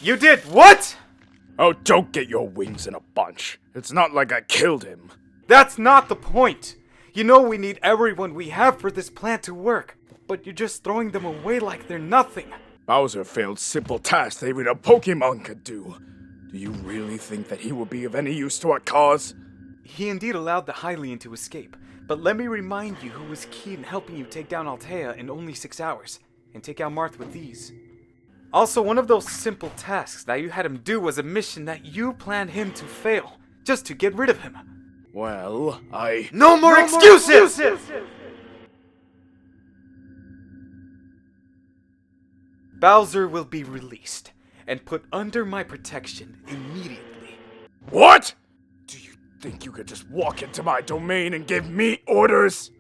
You did what? Oh, don't get your wings in a bunch. It's not like I killed him. That's not the point. You know we need everyone we have for this plan to work, but you're just throwing them away like they're nothing. Bowser failed simple tasks that even a Pokemon could do. Do you really think that he will be of any use to our cause? He indeed allowed the Hylian to escape, but let me remind you who was key in helping you take down Altea in only 6 hours, and take out Marth with these. Also, one of those simple tasks that you had him do was a mission that you planned him to fail, just to get rid of him. Well, No more excuses! Bowser will be released, and put under my protection immediately. What? Do you think you could just walk into my domain and give me orders?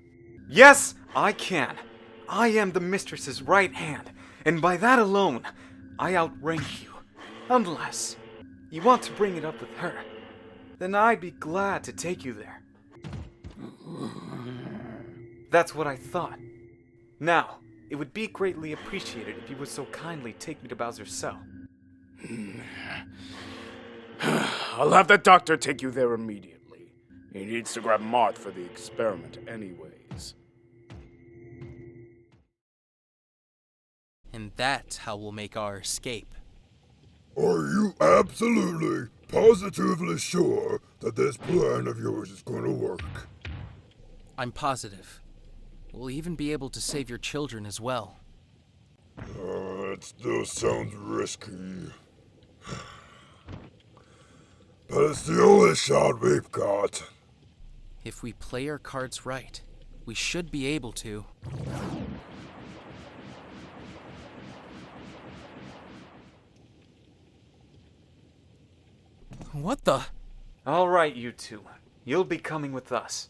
Yes, I can. I am the mistress's right hand, and by that alone, I outrank you. Unless you want to bring it up with her, then I'd be glad to take you there. That's what I thought. Now, it would be greatly appreciated if you would so kindly take me to Bowser's cell. I'll have the doctor take you there immediately. He needs to grab Marth for the experiment anyways. And that's how we'll make our escape. Are you absolutely, positively sure that this plan of yours is going to work? I'm positive. We'll even be able to save your children as well. It still sounds risky. But it's the only shot we've got. If we play our cards right, we should be able to. What the? All right, you two. You'll be coming with us.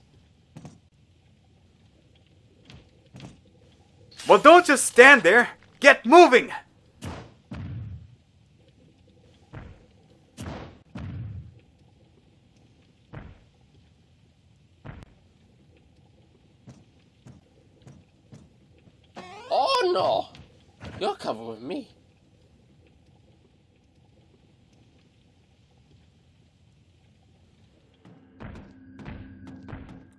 Well, don't just stand there. Get moving! Oh no! You're coming with me.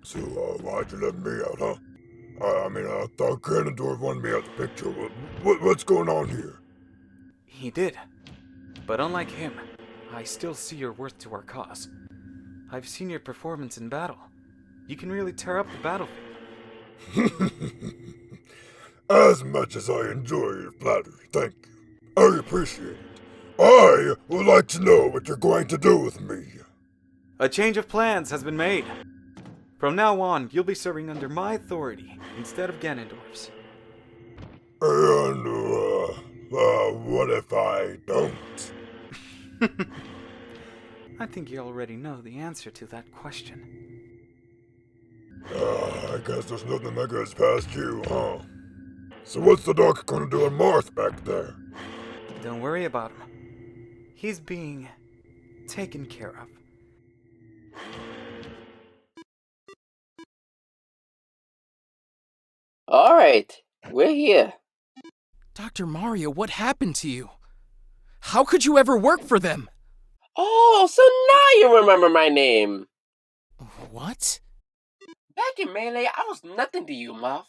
So, why'd you let me out, huh? I thought Ganondorf wanted me out the picture. What's going on here? He did. But unlike him, I still see your worth to our cause. I've seen your performance in battle. You can really tear up the battlefield. As much as I enjoy your flattery, thank you. I appreciate it. I would like to know what you're going to do with me. A change of plans has been made. From now on, you'll be serving under my authority instead of Ganondorf's. And, what if I don't? I think you already know the answer to that question. I guess there's nothing that gets past you, huh? So what's the doc gonna do on Marth back there? Don't worry about him. He's being taken care of. Alright, we're here. Dr. Mario, what happened to you? How could you ever work for them? Oh, so now you remember my name. What? Back in Melee, I was nothing to you, Marth.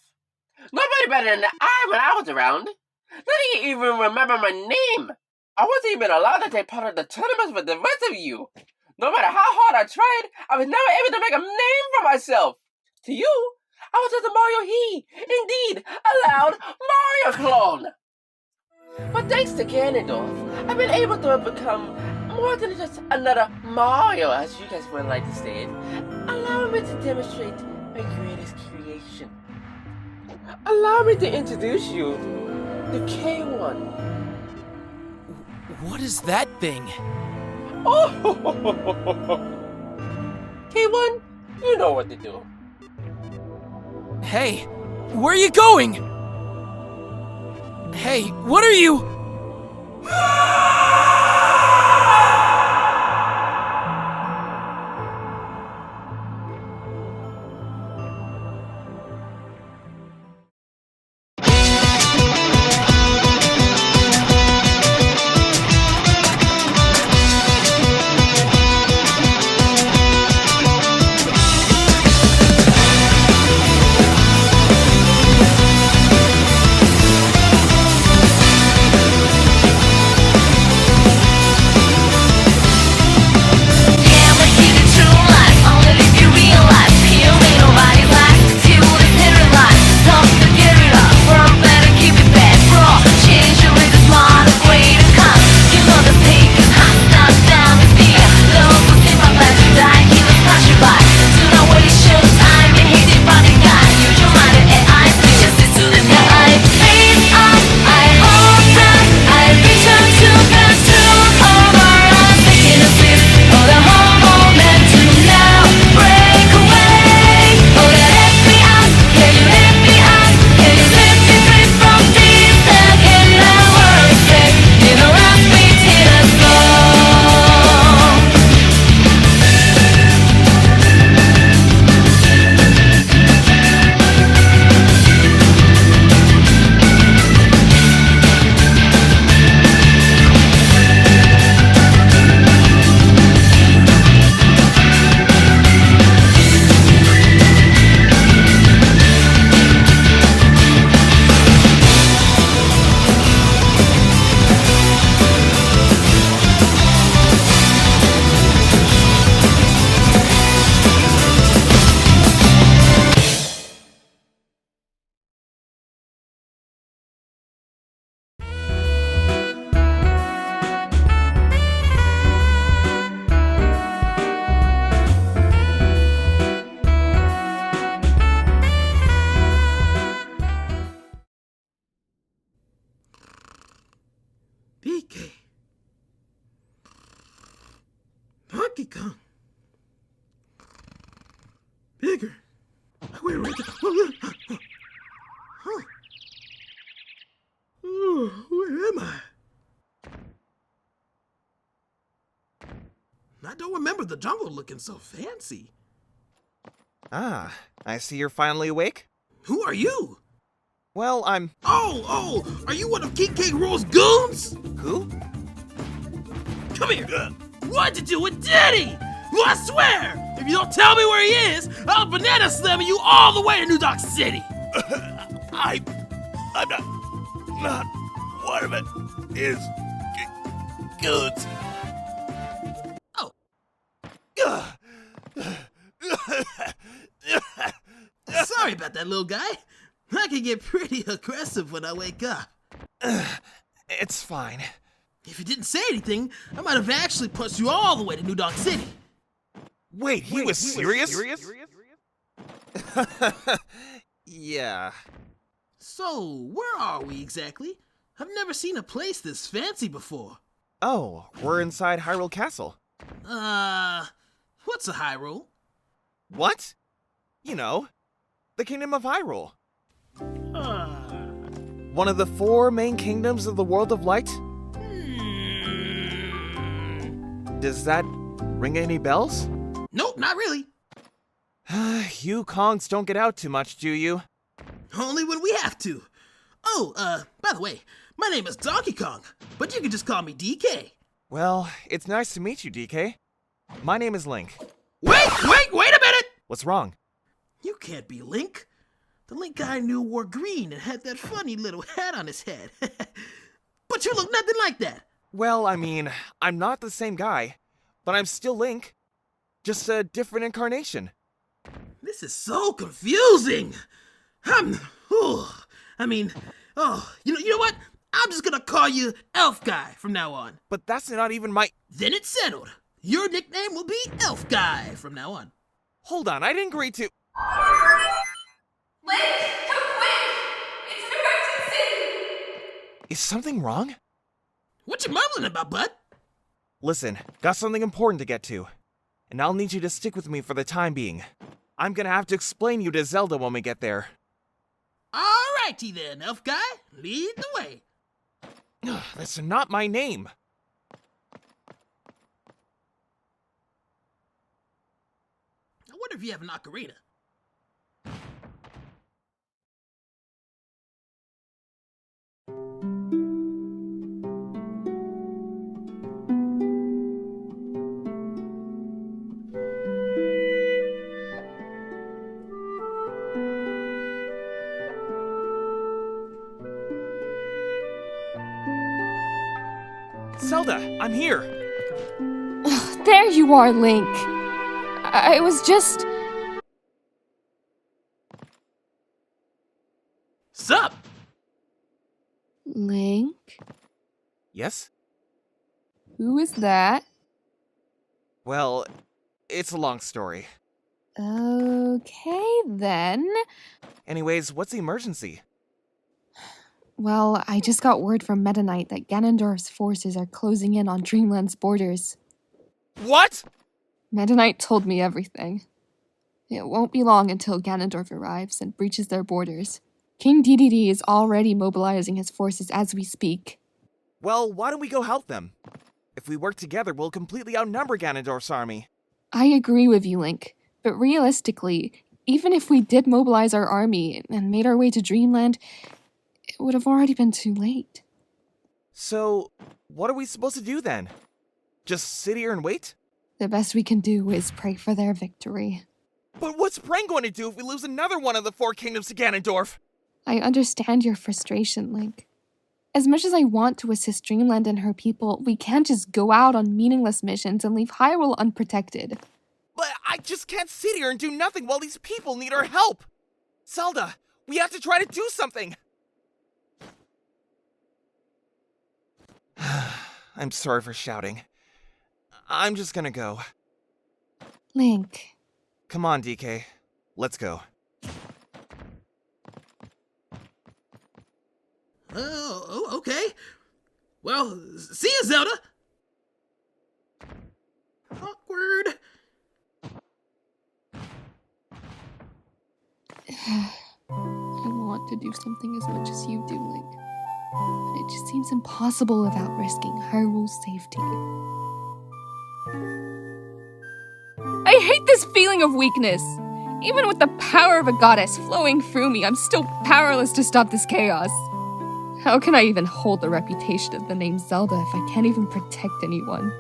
Nobody better than I when I was around. None of you even remember my name. I wasn't even allowed to take part of the tournaments with the rest of you. No matter how hard I tried, I was never able to make a name for myself. To you, I was just a Mario he. Indeed, a loud Mario clone. But thanks to Ganondorf, I've been able to become more than just another Mario, as you guys would like to say it, allowing me to demonstrate my greatest creation. Allow me to introduce you to K1. What is that thing? Oh, K1, you know what to do. Hey, where are you going? Hey, what are you? Bigger. Wait, right there. Huh. Oh, where am I? I don't remember the jungle looking so fancy. Ah, I see you're finally awake. Who are you? Well, I'm... Oh, are you one of King K. Rool's goons? Who? Come here. What'd you do with Diddy? Well, I swear, if you don't tell me where he is, I'll banana slam you all the way to New York City. I'm not one of it is goods. Oh. Sorry about that, little guy. I can get pretty aggressive when I wake up. It's fine. If you didn't say anything, I might have actually punched you all the way to New York City. Wait, he was serious? Yeah. So, where are we exactly? I've never seen a place this fancy before. Oh, we're inside Hyrule Castle. What's a Hyrule? What? You know, the Kingdom of Hyrule. One of the 4 main kingdoms of the World of Light? Does that ring any bells? Nope, not really. You Kongs don't get out too much, do you? Only when we have to. Oh, by the way, my name is Donkey Kong, but you can just call me DK. Well, it's nice to meet you, DK. My name is Link. Wait a minute! What's wrong? You can't be Link. The Link I knew wore green and had that funny little hat on his head. But you look nothing like that. Well, I mean, I'm not the same guy, but I'm still Link. Just a different incarnation. This is so confusing. You know what? I'm just gonna call you Elf Guy from now on. But that's not even my... Then it's settled. Your nickname will be Elf Guy from now on. Hold on, I didn't agree to... Link, come quick! It's an emergency! Is something wrong? What you mumbling about, bud? Listen, got something important to get to. And I'll need you to stick with me for the time being. I'm gonna have to explain you to Zelda when we get there. Alrighty then, Elf Guy. Lead the way. That's not my name. I wonder if you have an ocarina. Zelda, I'm here. There you are, Link. I was just... Sup? Link? Yes? Who is that? Well, it's a long story. Okay, then. Anyways, what's the emergency? Well, I just got word from Meta Knight that Ganondorf's forces are closing in on Dreamland's borders. What? Meta Knight told me everything. It won't be long until Ganondorf arrives and breaches their borders. King Dedede is already mobilizing his forces as we speak. Well, why don't we go help them? If we work together, we'll completely outnumber Ganondorf's army. I agree with you, Link, but realistically, even if we did mobilize our army and made our way to Dreamland, it would have already been too late. So, what are we supposed to do then? Just sit here and wait? The best we can do is pray for their victory. But what's Brain going to do if we lose another one of the 4 kingdoms to Ganondorf? I understand your frustration, Link. As much as I want to assist Dreamland and her people, we can't just go out on meaningless missions and leave Hyrule unprotected. But I just can't sit here and do nothing while these people need our help! Zelda, we have to try to do something! I'm sorry for shouting. I'm just gonna go. Link. Come on, DK. Let's go. Oh, okay. Well, see ya, Zelda! Awkward. to do something as much as you do, Link. But it just seems impossible without risking Hyrule's safety. I hate this feeling of weakness! Even with the power of a goddess flowing through me, I'm still powerless to stop this chaos. How can I even hold the reputation of the name Zelda if I can't even protect anyone?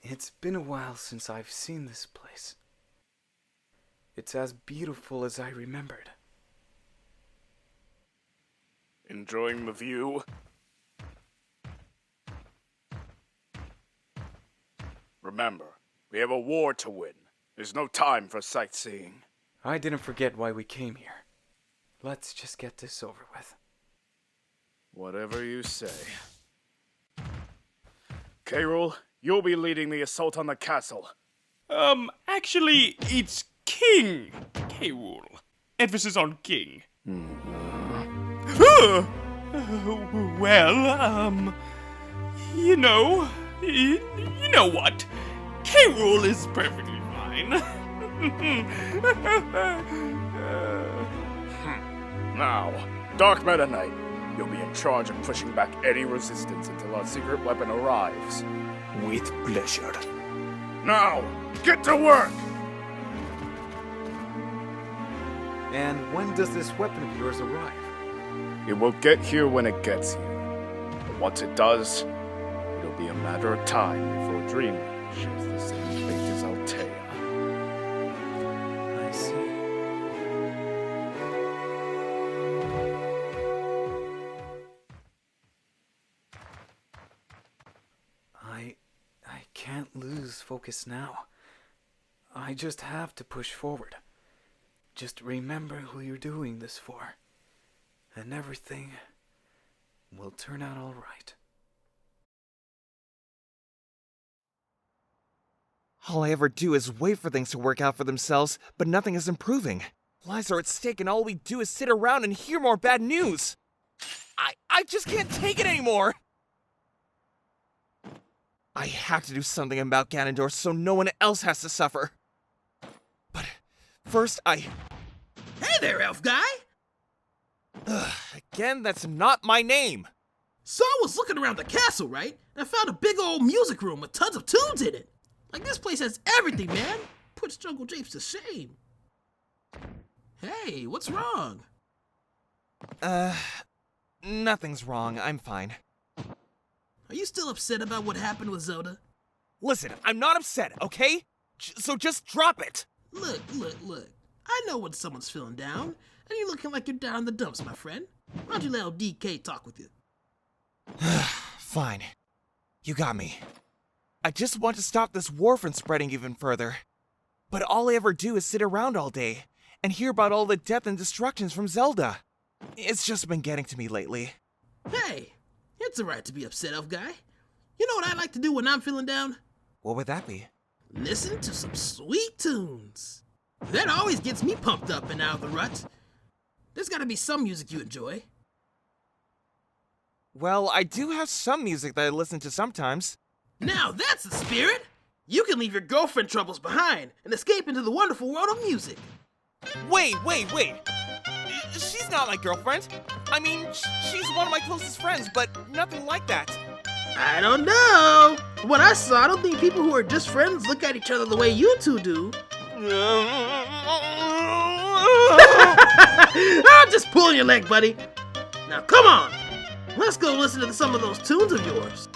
It's been a while since I've seen this place. It's as beautiful as I remembered. Enjoying the view? Remember, we have a war to win. There's no time for sightseeing. I didn't forget why we came here. Let's just get this over with. Whatever you say. K-Rool, you'll be leading the assault on the castle. Actually, it's King K-Rool. Emphasis on King. Well, you know what? K-Rool is perfectly fine. Now, Dark Meta Knight, you'll be in charge of pushing back any resistance until our secret weapon arrives. With pleasure. Now, get to work! And when does this weapon of yours arrive? It will get here when it gets here. But once it does, it'll be a matter of time before Dreamland shares the same fate as Altea. I see. I can't lose focus now. I just have to push forward. Just remember who you're doing this for, and everything will turn out all right. All I ever do is wait for things to work out for themselves, but nothing is improving. Lives are at stake and all we do is sit around and hear more bad news. I just can't take it anymore! I have to do something about Ganondorf so no one else has to suffer. But first Hey there, elf guy! Again, that's not my name! So I was looking around the castle, right? And I found a big old music room with tons of tunes in it. Like, this place has everything, man. Puts Jungle Japes to shame. Hey, what's wrong? Nothing's wrong. I'm fine. Are you still upset about what happened with Zelda? Listen, I'm not upset, okay? So just drop it! Look. I know when someone's feeling down, and you're looking like you're down in the dumps, my friend. Why don't you let old DK talk with you? Fine. You got me. I just want to stop this war from spreading even further. But all I ever do is sit around all day and hear about all the death and destructions from Zelda. It's just been getting to me lately. Hey, it's alright to be upset, elf guy. You know what I like to do when I'm feeling down? What would that be? Listen to some sweet tunes. That always gets me pumped up and out of the rut. There's gotta be some music you enjoy. Well, I do have some music that I listen to sometimes. Now that's the spirit! You can leave your girlfriend troubles behind and escape into the wonderful world of music. Wait! She's not my girlfriend. I mean, she's one of my closest friends, but nothing like that. I don't know. What I saw, I don't think people who are just friends look at each other the way you two do. I'm just pulling your leg, buddy. Now come on. Let's go listen to some of those tunes of yours.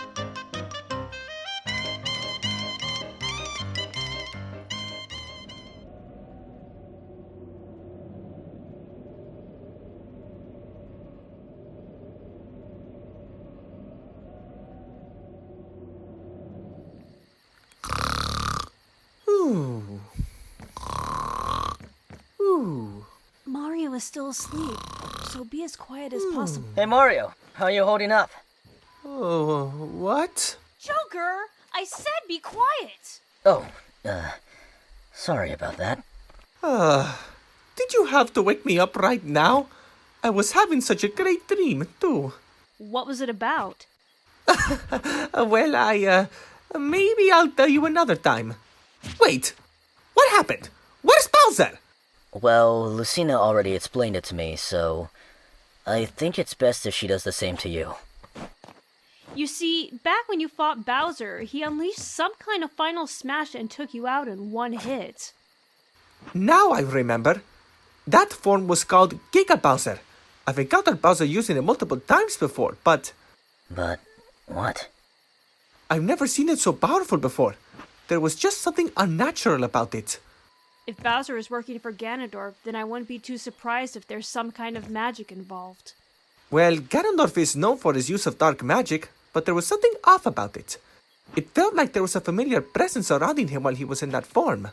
Mario is still asleep, so be as quiet as possible. Hey Mario, how are you holding up? Oh, what? Joker, I said be quiet. Oh, sorry about that. Did you have to wake me up right now? I was having such a great dream, too. What was it about? Well, maybe I'll tell you another time. Wait, what happened? Where's Bowser? Well, Lucina already explained it to me, so I think it's best if she does the same to you. You see, back when you fought Bowser, he unleashed some kind of final smash and took you out in one hit. Now I remember. That form was called Giga Bowser. I've encountered Bowser using it multiple times before, but... But what? I've never seen it so powerful before. There was just something unnatural about it. If Bowser is working for Ganondorf, then I wouldn't be too surprised if there's some kind of magic involved. Well, Ganondorf is known for his use of dark magic, but there was something off about it. It felt like there was a familiar presence surrounding him while he was in that form.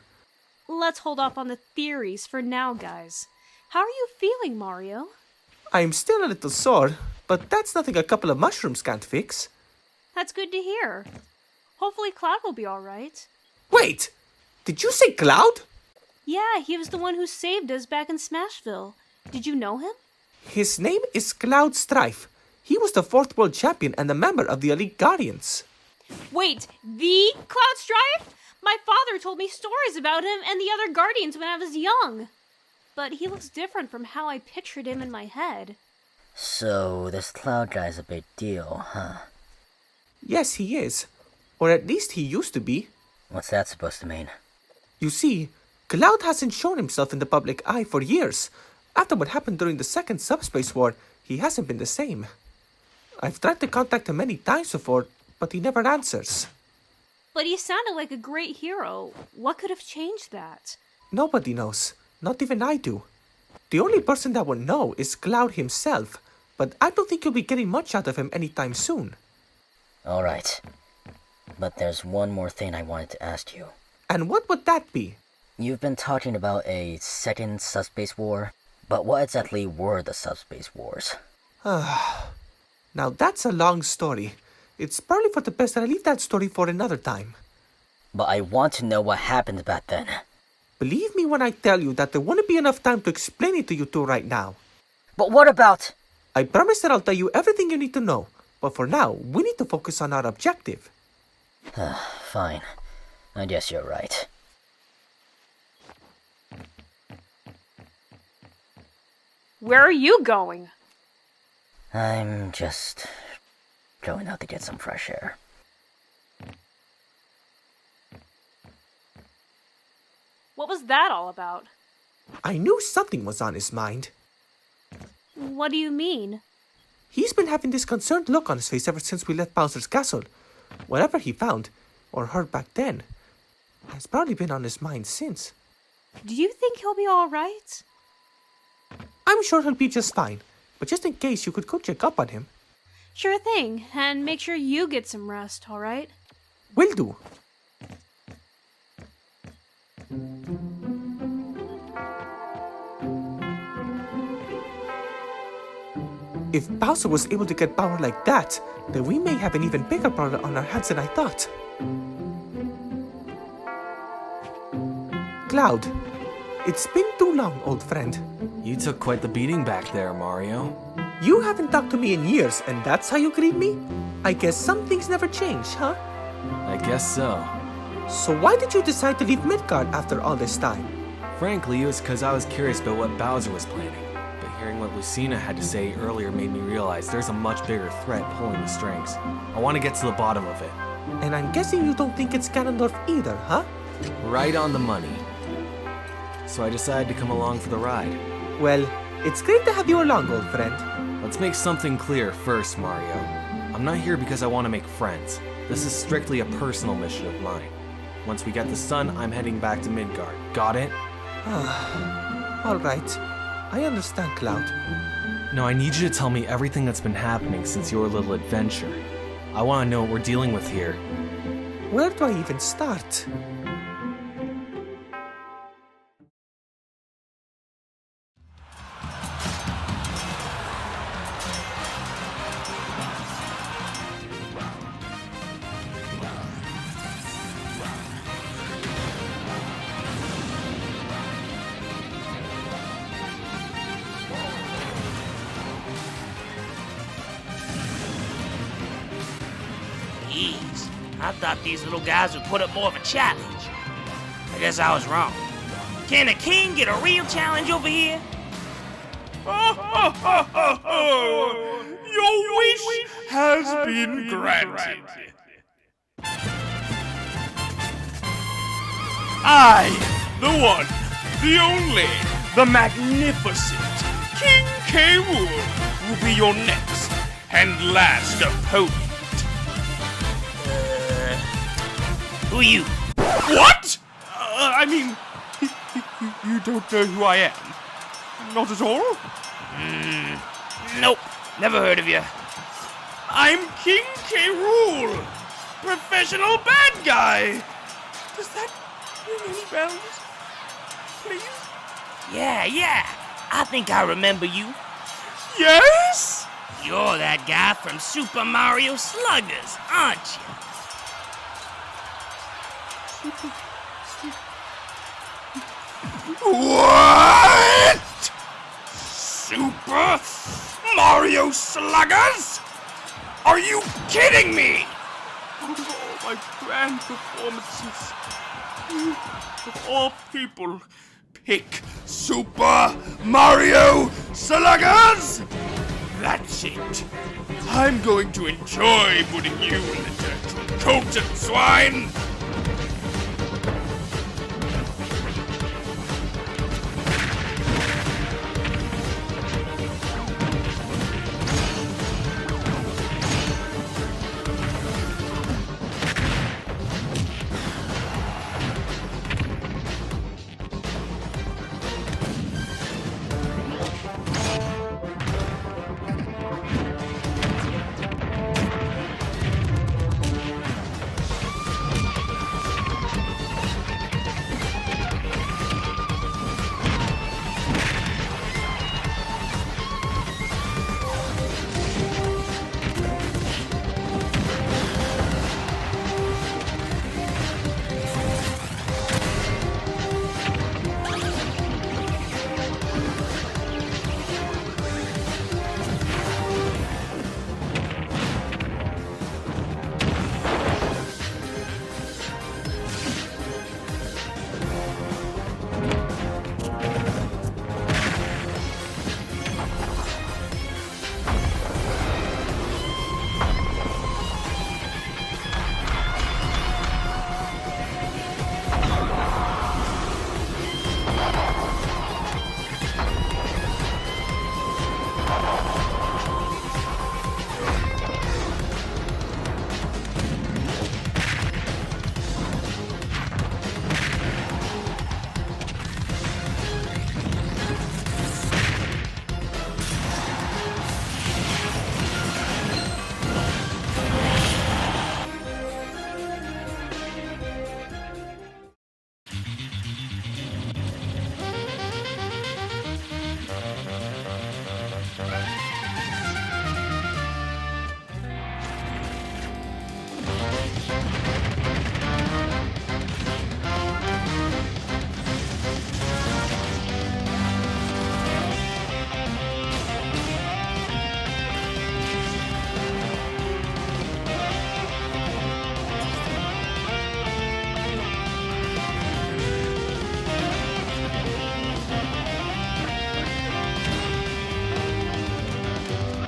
Let's hold off on the theories for now, guys. How are you feeling, Mario? I'm still a little sore, but that's nothing a couple of mushrooms can't fix. That's good to hear. Hopefully Cloud will be alright. Wait! Did you say Cloud? Yeah, he was the one who saved us back in Smashville. Did you know him? His name is Cloud Strife. He was the 4th world champion and a member of the Elite Guardians. Wait, the Cloud Strife? My father told me stories about him and the other Guardians when I was young. But he looks different from how I pictured him in my head. So, this Cloud guy's a big deal, huh? Yes, he is. Or at least he used to be. What's that supposed to mean? You see, Cloud hasn't shown himself in the public eye for years. After what happened during the second subspace war, he hasn't been the same. I've tried to contact him many times before, but he never answers. But he sounded like a great hero. What could have changed that? Nobody knows. Not even I do. The only person that will know is Cloud himself, but I don't think you'll be getting much out of him anytime soon. Alright. But there's one more thing I wanted to ask you. And what would that be? You've been talking about a second subspace war, but what exactly were the subspace wars? Now that's a long story. It's probably for the best that I leave that story for another time. But I want to know what happened back then. Believe me when I tell you that there wouldn't be enough time to explain it to you two right now. But what about... I promise that I'll tell you everything you need to know. But for now, we need to focus on our objective. Fine. I guess you're right. Where are you going? I'm just going out to get some fresh air. What was that all about? I knew something was on his mind. What do you mean? He's been having this concerned look on his face ever since we left Bowser's castle. Whatever he found, or heard back then, has probably been on his mind since. Do you think he'll be alright? I'm sure he'll be just fine, but just in case you could go check up on him. Sure thing, and make sure you get some rest, alright? Will do. If Bowser was able to get power like that, then we may have an even bigger problem on our hands than I thought. Cloud, it's been too long, old friend. You took quite the beating back there, Mario. You haven't talked to me in years, and that's how you greet me? I guess some things never change, huh? I guess so. So why did you decide to leave Midgard after all this time? Frankly, it was because I was curious about what Bowser was planning. But hearing what Lucina had to say earlier made me realize there's a much bigger threat pulling the strings. I want to get to the bottom of it. And I'm guessing you don't think it's Ganondorf either, huh? Right on the money. So I decided to come along for the ride. Well, it's great to have you along, old friend. Let's make something clear first, Mario. I'm not here because I want to make friends. This is strictly a personal mission of mine. Once we get the sun, I'm heading back to Midgard. Got it? All right. I understand, Cloud. Now I need you to tell me everything that's been happening since your little adventure. I want to know what we're dealing with here. Where do I even start? I thought these little guys would put up more of a challenge. I guess I was wrong. Can a king get a real challenge over here? Your wish has been granted. I, the one, the only, the magnificent King K. Rool will be your next and last opponent. Who are you? What? I mean, you don't know who I am? Not at all? Nope, never heard of you. I'm King K. Rool, professional bad guy. Does that ring any bells? Please? Yeah, I think I remember you. Yes? You're that guy from Super Mario Sluggers, aren't you? What? Super Mario Sluggers? Are you kidding me? Oh, my grand performances. Of all people, pick Super Mario Sluggers? That's it. I'm going to enjoy putting you in the dirt, coated swine.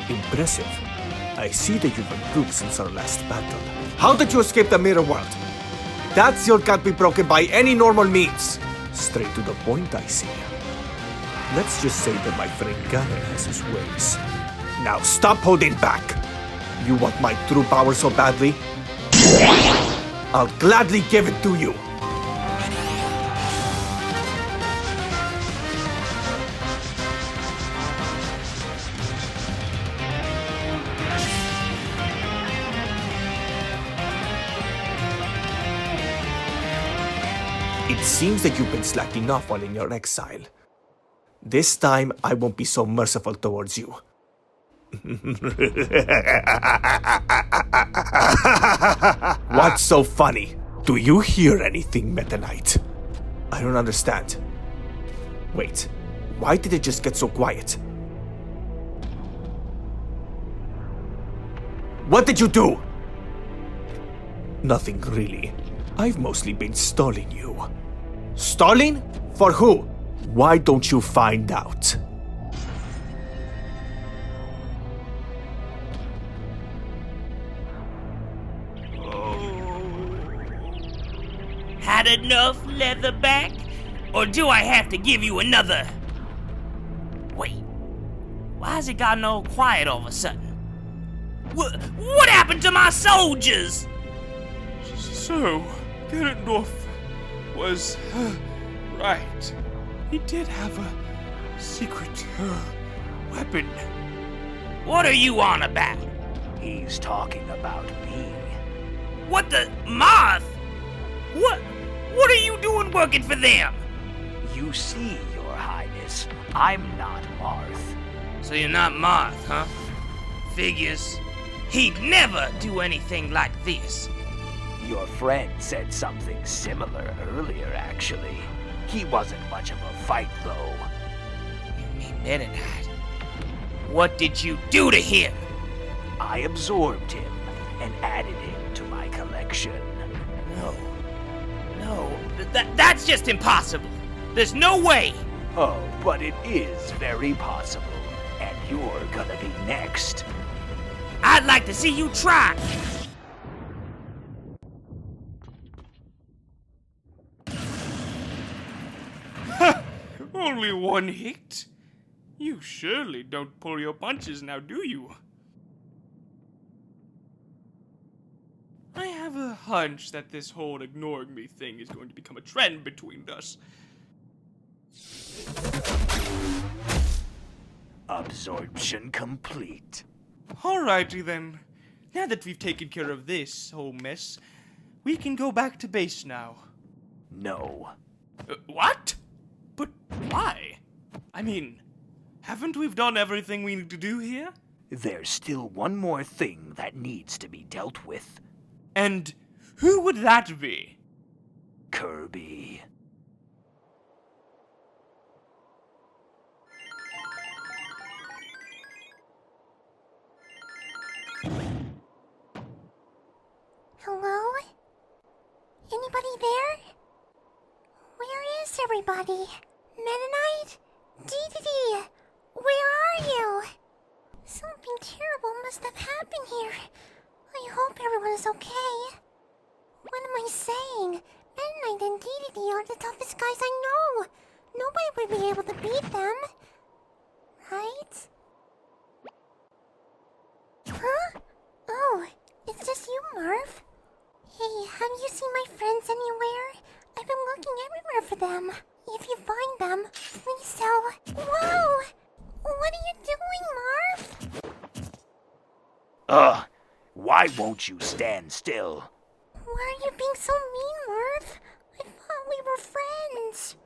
Impressive. I see that you've improved since our last battle. How did you escape the mirror world? That seal can't be broken by any normal means. Straight to the point, I see. Let's just say that my friend Ganon has his ways. Now stop holding back. You want my true power so badly? I'll gladly give it to you. It seems that you've been slacking off while in your exile. This time, I won't be so merciful towards you. What's so funny? Do you hear anything, Meta Knight? I don't understand. Wait, why did it just get so quiet? What did you do? Nothing really. I've mostly been stalling you. Stalling? For who? Why don't you find out? Had enough, Leatherback? Or do I have to give you another? Wait, why has it gotten all quiet all of a sudden? What happened to my soldiers? So, Ganondorf was right. He did have a secret weapon. What are you on about? He's talking about me. What the... Marth? What are you doing working for them? You see, Your Highness, I'm not Marth. So you're not Marth, huh? Figures. He'd never do anything like this. Your friend said something similar earlier, actually. He wasn't much of a fight, though. You mean Meta Knight? What did you do to him? I absorbed him and added him to my collection. No, that's just impossible. There's no way. Oh, but it is very possible. And you're gonna be next. I'd like to see you try. Only one hit? You surely don't pull your punches now, do you? I have a hunch that this whole ignoring me thing is going to become a trend between us. Absorption complete. Alrighty then. Now that we've taken care of this whole mess, we can go back to base now. No. What? But why? I mean, haven't we done everything we need to do here? There's still one more thing that needs to be dealt with. And who would that be? Kirby. Hello? Anybody there? Where is everybody? Meta Knight? Dedede! Where are you? Something terrible must have happened here. I hope everyone is okay. What am I saying? Meta Knight and Dedede are the toughest guys I know. Nobody would be able to beat them. Right? Huh? Oh, it's just you, Marth. Hey, have you seen my friends anywhere? I've been looking everywhere for them. If you find them, please tell... Whoa! What are you doing, Marth? Why won't you stand still? Why are you being so mean, Marth? I thought we were friends.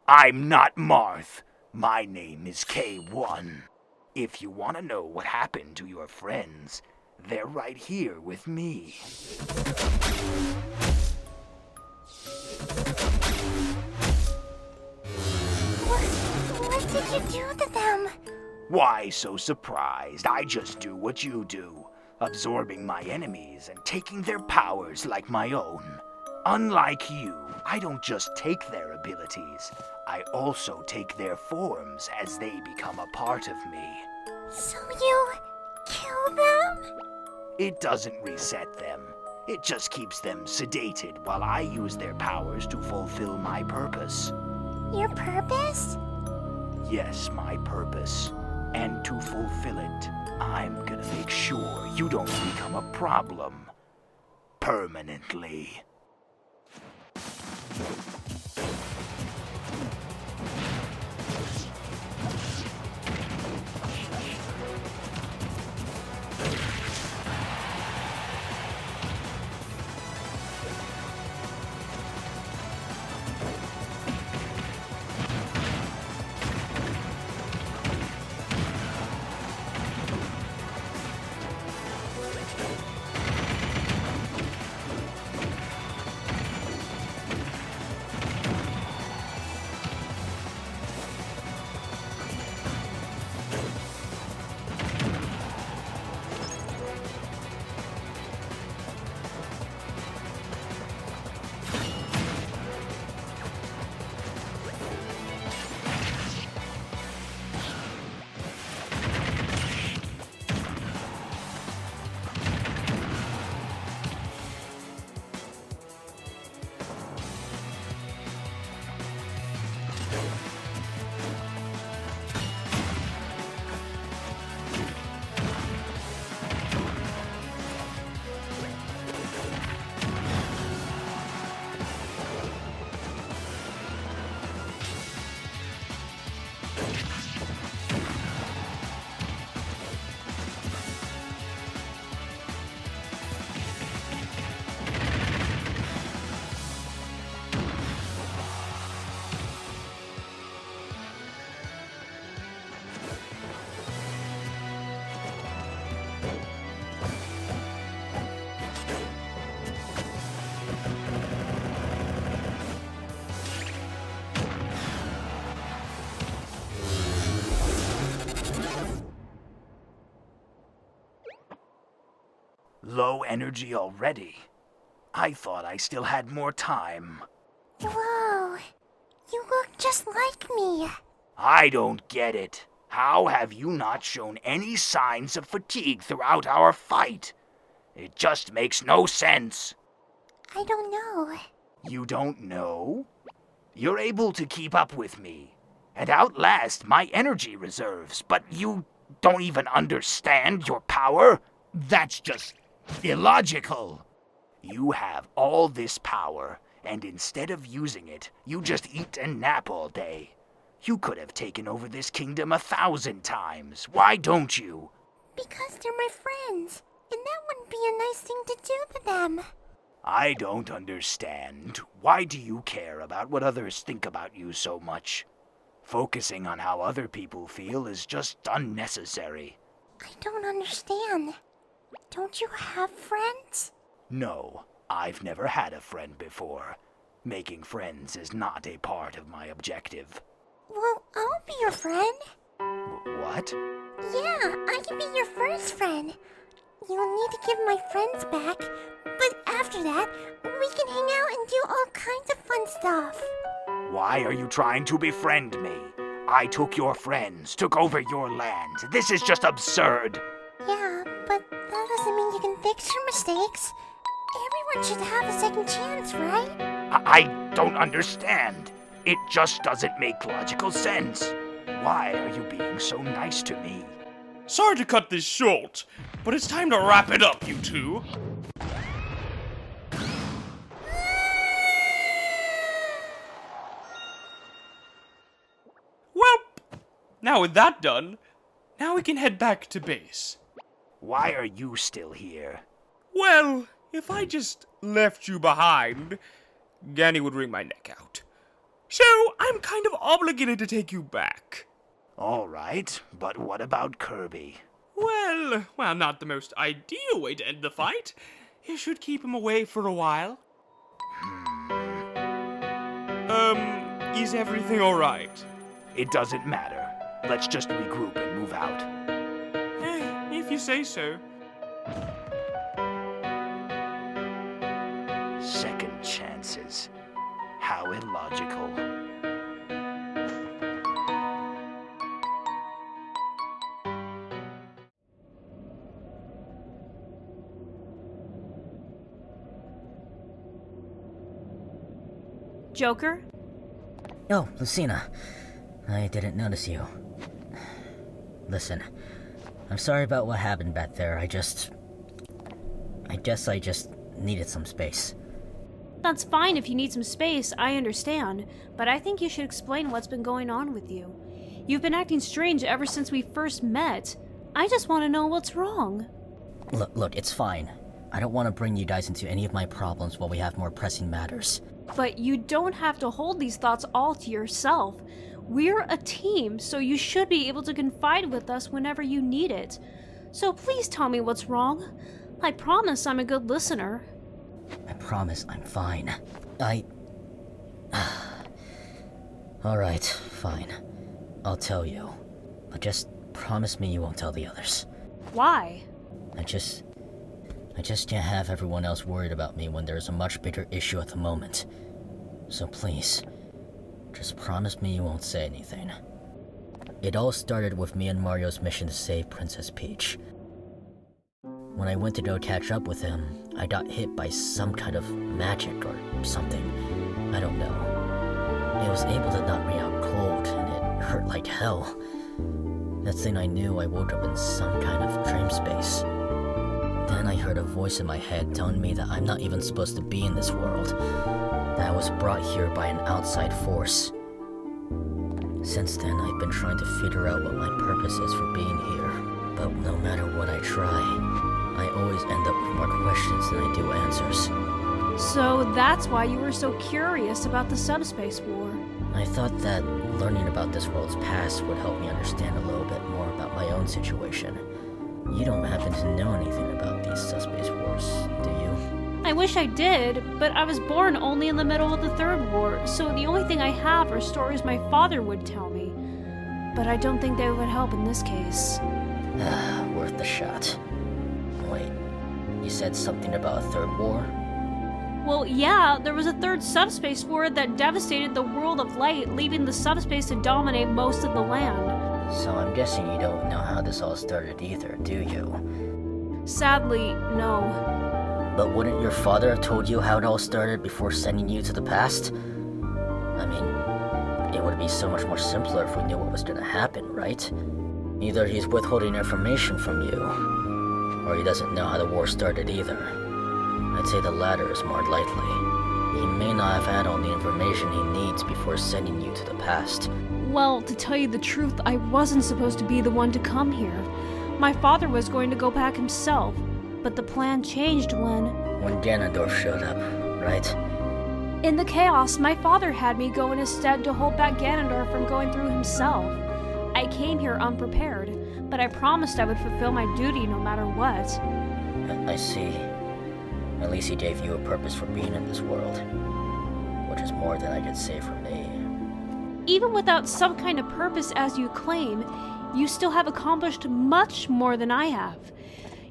I'm not Marth. My name is K1. If you want to know what happened to your friends, they're right here with me. What did you do to them? Why so surprised? I just do what you do, absorbing my enemies and taking their powers like my own. Unlike you, I don't just take their abilities, I also take their forms as they become a part of me. So you kill them? It doesn't reset them. It just keeps them sedated while I use their powers to fulfill my purpose. Your purpose? Yes, my purpose. And to fulfill it, I'm gonna make sure you don't become a problem. Permanently. Low energy already? I thought I still had more time. Whoa, you look just like me. I don't get it. How have you not shown any signs of fatigue throughout our fight? It just makes no sense. I don't know. You don't know? You're able to keep up with me and outlast my energy reserves, but you don't even understand your power? That's just illogical. You have all this power, and instead of using it, you just eat and nap all day. You could have taken over this kingdom 1,000 times. Why don't you? Because they're my friends, and that wouldn't be a nice thing to do to them. I don't understand. Why do you care about what others think about you so much? Focusing on how other people feel is just unnecessary. I don't understand. Don't you have friends? No, I've never had a friend before. Making friends is not a part of my objective. Well, I'll be your friend. What? Yeah, I can be your first friend. You'll need to give my friends back, but after that, we can hang out and do all kinds of fun stuff. Why are you trying to befriend me? I took your friends, took over your land. This is just absurd. Yeah, but that doesn't mean you can fix your mistakes. Everyone should have a second chance, right? I don't understand. It just doesn't make logical sense. Why are you being so nice to me? Sorry to cut this short, but it's time to wrap it up, you two. Well, now with that done, now we can head back to base. Why are you still here? Well, if I just left you behind, Ganny would wring my neck out. So, I'm kind of obligated to take you back. All right, but what about Kirby? Well, not the most ideal way to end the fight. You should keep him away for a while. Is everything alright? It doesn't matter. Let's just regroup and move out. If you say so. Second chances. How illogical. Joker? Oh, Lucina. I didn't notice you. Listen, I'm sorry about what happened back there. I guess I just needed some space. That's fine if you need some space, I understand, but I think you should explain what's been going on with you. You've been acting strange ever since we first met. I just want to know what's wrong. Look, it's fine. I don't want to bring you guys into any of my problems while we have more pressing matters. But you don't have to hold these thoughts all to yourself. We're a team, so you should be able to confide with us whenever you need it. So please tell me what's wrong. I promise I'm a good listener. I promise I'm fine. Alright, fine. I'll tell you. But just promise me you won't tell the others. Why? I just can't have everyone else worried about me when there's a much bigger issue at the moment. So please, just promise me you won't say anything. It all started with me and Mario's mission to save Princess Peach. When I went to go catch up with him, I got hit by some kind of magic or something. I don't know. It was able to knock me out cold, and it hurt like hell. Next thing I knew, I woke up in some kind of dream space. Then I heard a voice in my head telling me that I'm not even supposed to be in this world, that I was brought here by an outside force. Since then, I've been trying to figure out what my purpose is for being here, but no matter what I try, I always end up with more questions than I do answers. So that's why you were so curious about the subspace war. I thought that learning about this world's past would help me understand a little bit more about my own situation. You don't happen to know anything about these subspace wars, do you? I wish I did, but I was born only in the middle of the Third War, so the only thing I have are stories my father would tell me. But I don't think they would help in this case. Worth the shot. Wait, You said something about a third war? Well, yeah, there was a third subspace war that devastated the world of light, leaving the subspace to dominate most of the land. So I'm guessing you don't know how this all started either, do you? Sadly, no. But wouldn't your father have told you how it all started before sending you to the past? I mean, it would be so much more simpler if we knew what was gonna happen, right? Either he's withholding information from you, or he doesn't know how the war started either. I'd say the latter is more likely. He may not have had all the information he needs before sending you to the past. Well, to tell you the truth, I wasn't supposed to be the one to come here. My father was going to go back himself, but the plan changed when Ganondorf showed up, right? In the chaos, my father had me go in his stead to hold back Ganondorf from going through himself. I came here unprepared, but I promised I would fulfill my duty no matter what. I see. At least he gave you a purpose for being in this world, which is more than I could say for me. Even without some kind of purpose as you claim, you still have accomplished much more than I have.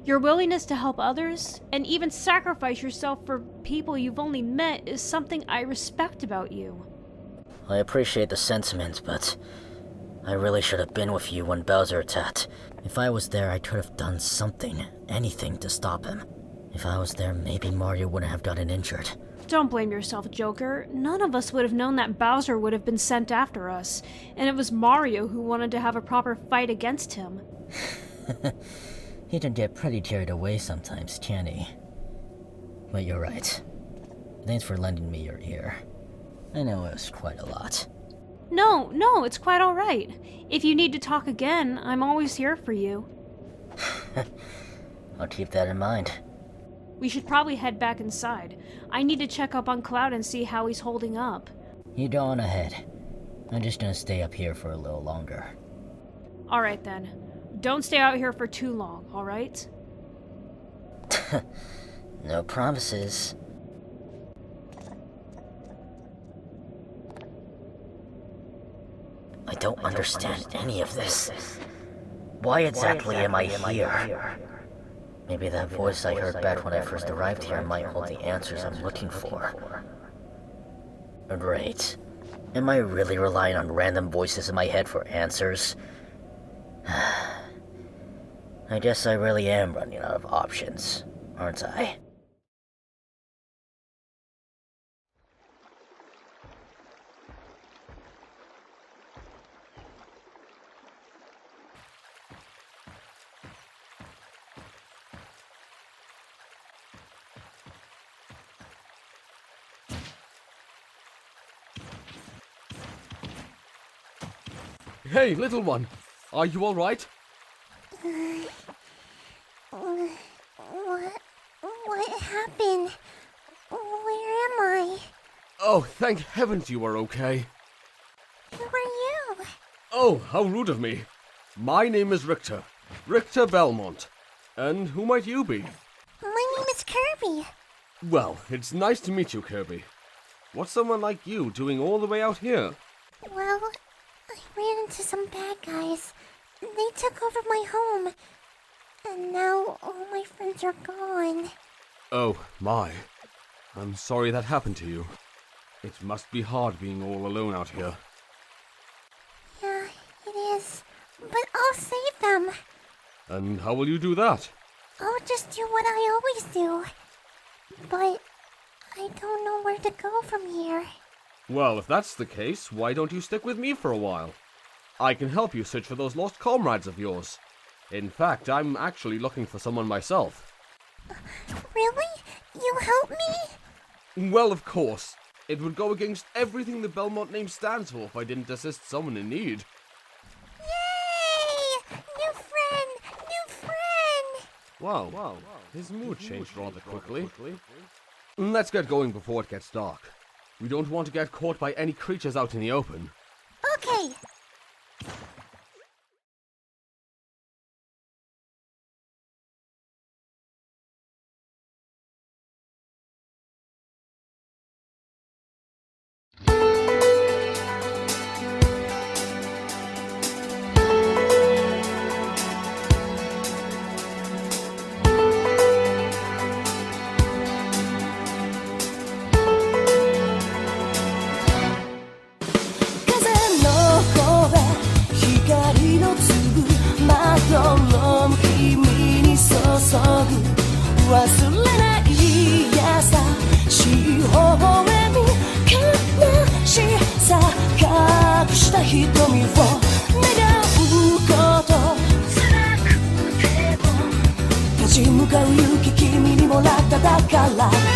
Your willingness to help others, and even sacrifice yourself for people you've only met, is something I respect about you. I appreciate the sentiment, but I really should have been with you when Bowser attacked. If I was there, I could have done something, anything to stop him. If I was there, maybe Mario wouldn't have gotten injured. Don't blame yourself, Joker. None of us would have known that Bowser would have been sent after us, and it was Mario who wanted to have a proper fight against him. He can get pretty carried away sometimes, can't he? But you're right. Thanks for lending me your ear. I know it was quite a lot. No, it's quite alright. If you need to talk again, I'm always here for you. I'll keep that in mind. We should probably head back inside. I need to check up on Cloud and see how he's holding up. You go on ahead. I'm just gonna stay up here for a little longer. Alright then. Don't stay out here for too long, alright? No promises. I don't understand any of this. Why exactly am I here? Maybe that voice I heard back when I first arrived here might hold the answers I'm looking for. Great. Am I really relying on random voices in my head for answers? I guess I really am running out of options, aren't I? Hey, little one, are you all right? What happened? Where am I? Oh, thank heavens you are okay. Who are you? Oh, how rude of me. My name is Richter. Richter Belmont. And who might you be? My name is Kirby. Well, it's nice to meet you, Kirby. What's someone like you doing all the way out here? Well, I ran into some bad guys. They took over my home. And now all my friends are gone. Oh, my. I'm sorry that happened to you. It must be hard being all alone out here. Yeah, it is. But I'll save them. And how will you do that? I'll just do what I always do. But I don't know where to go from here. Well, if that's the case, why don't you stick with me for a while? I can help you search for those lost comrades of yours. In fact, I'm actually looking for someone myself. Really? You help me? Well, of course. It would go against everything the Belmont name stands for if I didn't assist someone in need. Yay! New friend! New friend! Wow. His mood changed rather quickly. Let's get going before it gets dark. We don't want to get caught by any creatures out in the open. Okay. 愛の粒まどろむ君に注ぐ忘れない優しい微笑み悲しさ隠した瞳を願うこと辛くても立ち向かう勇気君にもらっただから